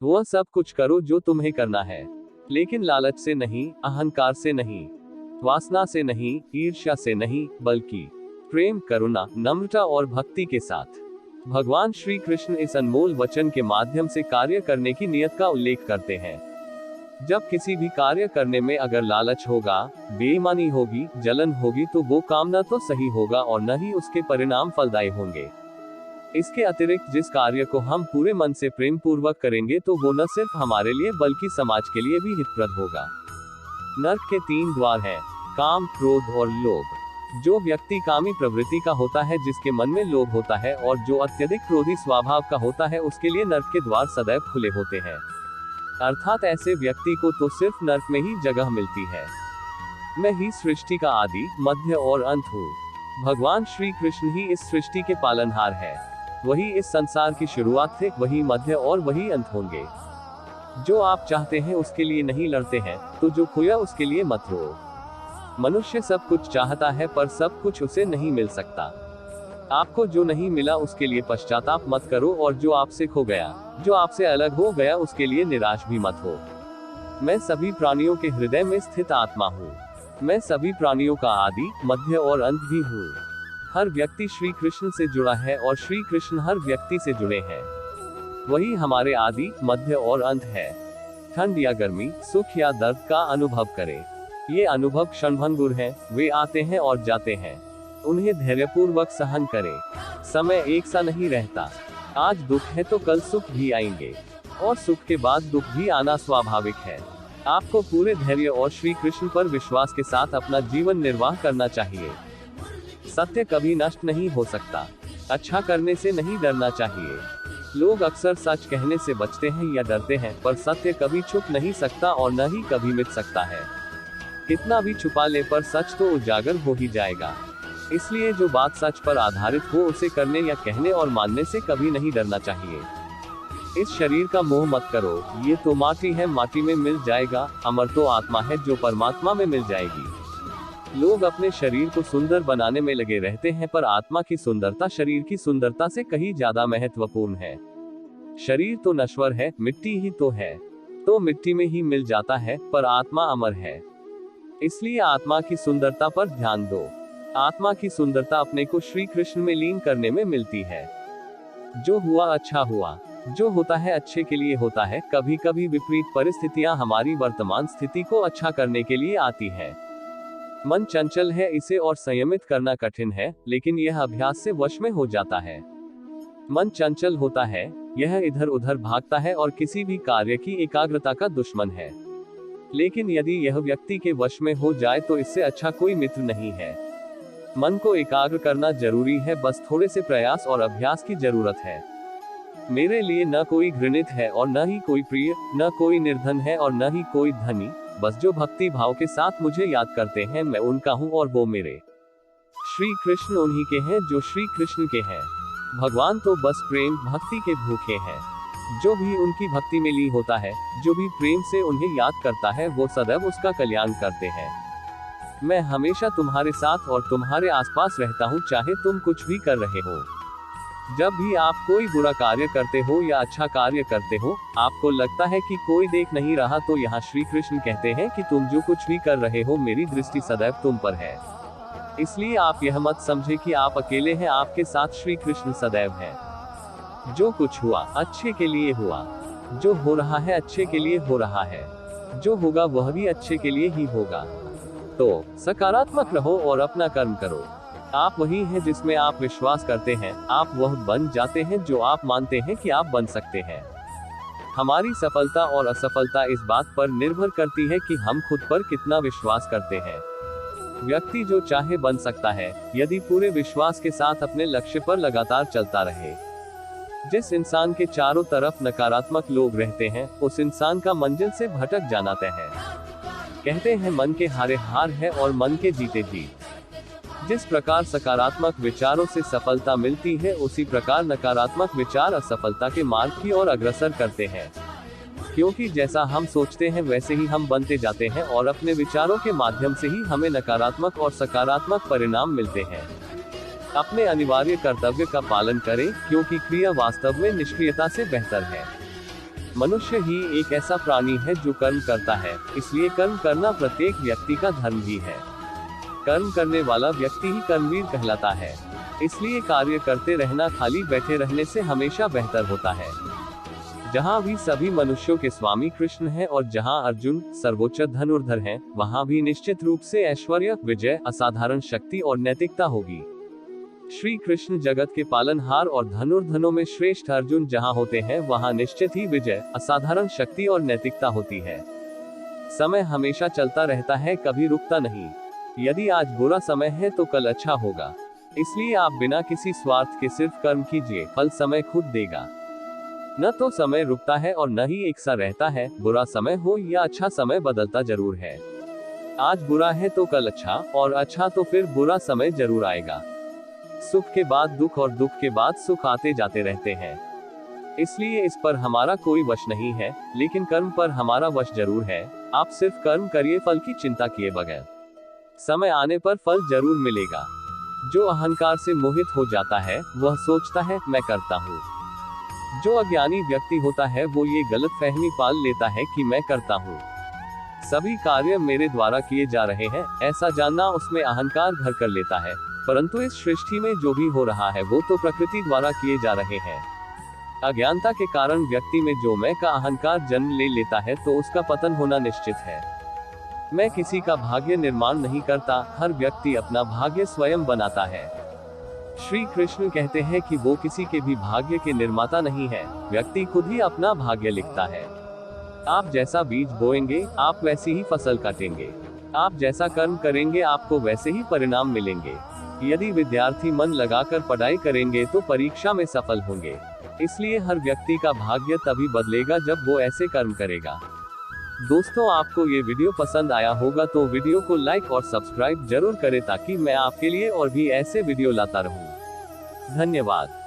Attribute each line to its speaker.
Speaker 1: वह सब कुछ करो जो तुम्हें करना है, लेकिन लालच से नहीं, अहंकार से नहीं, वासना से नहीं, ईर्ष्या से नहीं, बल्कि प्रेम, करुणा, नम्रता और भक्ति के साथ। भगवान श्री कृष्ण इस अनमोल वचन के माध्यम से कार्य करने की नियत का उल्लेख करते हैं। जब किसी भी कार्य करने में अगर लालच होगा, बेईमानी होगी, जलन होगी, तो वो काम न तो सही होगा और न ही उसके परिणाम फलदायी होंगे। इसके अतिरिक्त जिस कार्य को हम पूरे मन से प्रेम पूर्वक करेंगे तो वो न सिर्फ हमारे लिए बल्कि समाज के लिए भी हितप्रद होगा। नर्क के 3 द्वार हैं, काम, क्रोध और लोभ। जो व्यक्ति कामी प्रवृत्ति का होता है, जिसके मन में लोभ होता है और जो अत्यधिक क्रोधी स्वभाव का होता है, उसके लिए नर्क के द्वार सदैव खुले होते हैं। अर्थात ऐसे व्यक्ति को तो सिर्फ नर्क में ही जगह मिलती है। मैं ही सृष्टि का आदि, मध्य और अंत हूँ। भगवान श्री कृष्ण ही इस सृष्टि के पालनहार है। वही इस संसार की शुरुआत थे, वही मध्य और वही अंत होंगे। जो आप चाहते हैं उसके लिए नहीं लड़ते हैं, तो जो खोया उसके लिए मत रो। मनुष्य सब कुछ चाहता है पर सब कुछ उसे नहीं मिल सकता। आपको जो नहीं मिला उसके लिए पश्चाताप मत करो, और जो आपसे खो गया, जो आपसे अलग हो गया, उसके लिए निराश भी मत हो। मैं सभी प्राणियों के हृदय में स्थित आत्मा हूँ। मैं सभी प्राणियों का आदि, मध्य और अंत भी हूँ। हर व्यक्ति श्री कृष्ण से जुड़ा है और श्री कृष्ण हर व्यक्ति से जुड़े हैं। वही हमारे आदि, मध्य और अंत है। ठंड या गर्मी, सुख या दर्द का अनुभव करें। ये अनुभव क्षणभंगुर हैं, वे आते हैं और जाते हैं। उन्हें धैर्यपूर्वक सहन करें। समय एक सा नहीं रहता। आज दुख है तो कल सुख भी आएंगे, और सुख के बाद दुख भी आना स्वाभाविक है। आपको पूरे धैर्य और श्री कृष्ण पर विश्वास के साथ अपना जीवन निर्वाह करना चाहिए। सत्य कभी नष्ट नहीं हो सकता। अच्छा करने से नहीं डरना चाहिए। लोग अक्सर सच कहने से बचते हैं या डरते हैं, पर सत्य कभी छुप नहीं सकता और न ही कभी मिट सकता है। कितना भी छुपा ले पर सच तो उजागर हो ही जाएगा। इसलिए जो बात सच पर आधारित हो उसे करने या कहने और मानने से कभी नहीं डरना चाहिए। इस शरीर का मोह मत करो, ये तो माटी है, माटी में मिल जाएगा। अमर तो आत्मा है जो परमात्मा में मिल जाएगी। लोग अपने शरीर को सुंदर बनाने में लगे रहते हैं, पर आत्मा की सुंदरता शरीर की सुंदरता से कहीं ज्यादा महत्वपूर्ण है। शरीर तो नश्वर है, मिट्टी ही तो है, तो मिट्टी में ही मिल जाता है, पर आत्मा अमर है। इसलिए आत्मा की सुंदरता पर ध्यान दो। आत्मा की सुंदरता अपने को श्री कृष्ण में लीन करने में मिलती है। जो हुआ अच्छा हुआ। जो होता है अच्छे के लिए होता है। कभी कभी विपरीत परिस्थितियां हमारी वर्तमान स्थिति को अच्छा करने के लिए आती है। मन चंचल है, इसे और संयमित करना कठिन है, लेकिन यह अभ्यास से वश में हो जाता है। मन चंचल होता है, यह इधर उधर भागता है और किसी भी कार्य की एकाग्रता का दुश्मन है। लेकिन यदि यह व्यक्ति के वश में हो जाए तो इससे अच्छा कोई मित्र नहीं है। मन को एकाग्र करना जरूरी है, बस थोड़े से प्रयास और अभ्यास की जरूरत है। मेरे लिए न कोई घृणित है और न ही कोई प्रिय, न कोई निर्धन है और न ही कोई धनी। बस जो भक्ति भाव के साथ मुझे याद करते हैं, मैं उनका हूँ और वो मेरे। श्री कृष्ण उन्हीं के हैं जो श्री कृष्ण के हैं। भगवान तो बस प्रेम भक्ति के भूखे हैं। जो भी उनकी भक्ति में लीन होता है, जो भी प्रेम से उन्हें याद करता है, वो सदैव उसका कल्याण करते हैं। मैं हमेशा तुम्हारे साथ और तुम्हारे आसपास रहता हूँ, चाहे तुम कुछ भी कर रहे हो। जब भी आप कोई बुरा कार्य करते हो या अच्छा कार्य करते हो, आपको लगता है कि कोई देख नहीं रहा, तो यहाँ श्री कृष्ण कहते हैं कि तुम जो कुछ भी कर रहे हो, मेरी दृष्टि सदैव तुम पर है। इसलिए आप यह मत समझे कि आप अकेले हैं, आपके साथ श्री कृष्ण सदैव है। जो कुछ हुआ अच्छे के लिए हुआ। जो हो रहा है अच्छे के लिए हो रहा है। जो होगा वह भी अच्छे के लिए ही होगा। तो सकारात्मक रहो और अपना कर्म करो। आप वही हैं जिसमें आप विश्वास करते हैं। आप वह बन जाते हैं जो आप मानते हैं कि आप बन सकते हैं। हमारी सफलता और असफलता इस बात पर निर्भर करती है कि हम खुद पर कितना विश्वास करते हैं। व्यक्ति जो चाहे बन सकता है, यदि पूरे विश्वास के साथ अपने लक्ष्य पर लगातार चलता रहे। जिस इंसान के चारों तरफ नकारात्मक लोग रहते हैं, उस इंसान का मंजिल से भटक जाना तय है। कहते हैं मन के हारे हार है और मन के जीते जीत। जिस प्रकार सकारात्मक विचारों से सफलता मिलती है, उसी प्रकार नकारात्मक विचार असफलता के मार्ग की ओर अग्रसर करते हैं। क्योंकि जैसा हम सोचते हैं वैसे ही हम बनते जाते हैं, और अपने विचारों के माध्यम से ही हमें नकारात्मक और सकारात्मक परिणाम मिलते हैं। अपने अनिवार्य कर्तव्य का पालन करें, क्योंकि क्रिया वास्तव में निष्क्रियता से बेहतर है। मनुष्य ही एक ऐसा प्राणी है जो कर्म करता है, इसलिए कर्म करना प्रत्येक व्यक्ति का धर्म भी है। कर्म करने वाला व्यक्ति ही कर्मवीर कहलाता है। इसलिए कार्य करते रहना खाली बैठे रहने से हमेशा बेहतर होता है। जहाँ भी सभी मनुष्यों के स्वामी कृष्ण हैं और जहाँ अर्जुन सर्वोच्च धनुर्धर हैं, वहाँ भी निश्चित रूप से ऐश्वर्य, विजय, असाधारण शक्ति और नैतिकता होगी। श्री कृष्ण जगत के पालनहार और धनुर्धनों में श्रेष्ठ अर्जुन जहाँ होते हैं, वहाँ निश्चित ही विजय, असाधारण शक्ति और नैतिकता होती है। समय हमेशा चलता रहता है, कभी रुकता नहीं। यदि आज बुरा समय है तो कल अच्छा होगा। इसलिए आप बिना किसी स्वार्थ के सिर्फ कर्म कीजिए, फल समय खुद देगा। न तो समय रुकता है और न ही एक सा रहता है। बुरा समय हो या अच्छा समय बदलता जरूर है। आज बुरा है तो कल अच्छा, और अच्छा तो फिर बुरा समय जरूर आएगा। सुख के बाद दुख और दुख के बाद सुख आते जाते रहते हैं। इसलिए इस पर हमारा कोई वश नहीं है, लेकिन कर्म पर हमारा वश जरूर है। आप सिर्फ कर्म करिए, फल की चिंता किए बगैर। समय आने पर फल जरूर मिलेगा। जो अहंकार से मोहित हो जाता है, वह सोचता है मैं करता हूँ। जो अज्ञानी व्यक्ति होता है, वो ये गलत फहमी पाल लेता है कि मैं करता हूँ, सभी कार्य मेरे द्वारा किए जा रहे हैं, ऐसा जानना उसमें अहंकार घर कर लेता है। परंतु इस सृष्टि में जो भी हो रहा है वो तो प्रकृति द्वारा किए जा रहे हैं। अज्ञानता के कारण व्यक्ति में जो मैं का अहंकार जन्म ले लेता है, तो उसका पतन होना निश्चित है। मैं किसी का भाग्य निर्माण नहीं करता, हर व्यक्ति अपना भाग्य स्वयं बनाता है। श्री कृष्ण कहते हैं कि वो किसी के भी भाग्य के निर्माता नहीं है, व्यक्ति खुद ही अपना भाग्य लिखता है। आप जैसा बीज बोएंगे, आप वैसी ही फसल काटेंगे। आप जैसा कर्म करेंगे, आपको वैसे ही परिणाम मिलेंगे। यदि विद्यार्थी मन लगाकर पढ़ाई करेंगे तो परीक्षा में सफल होंगे। इसलिए हर व्यक्ति का भाग्य तभी बदलेगा जब वो ऐसे कर्म करेगा। दोस्तों, आपको ये वीडियो पसंद आया होगा तो वीडियो को लाइक और सब्सक्राइब जरूर करें, ताकि मैं आपके लिए और भी ऐसे वीडियो लाता रहूं। धन्यवाद।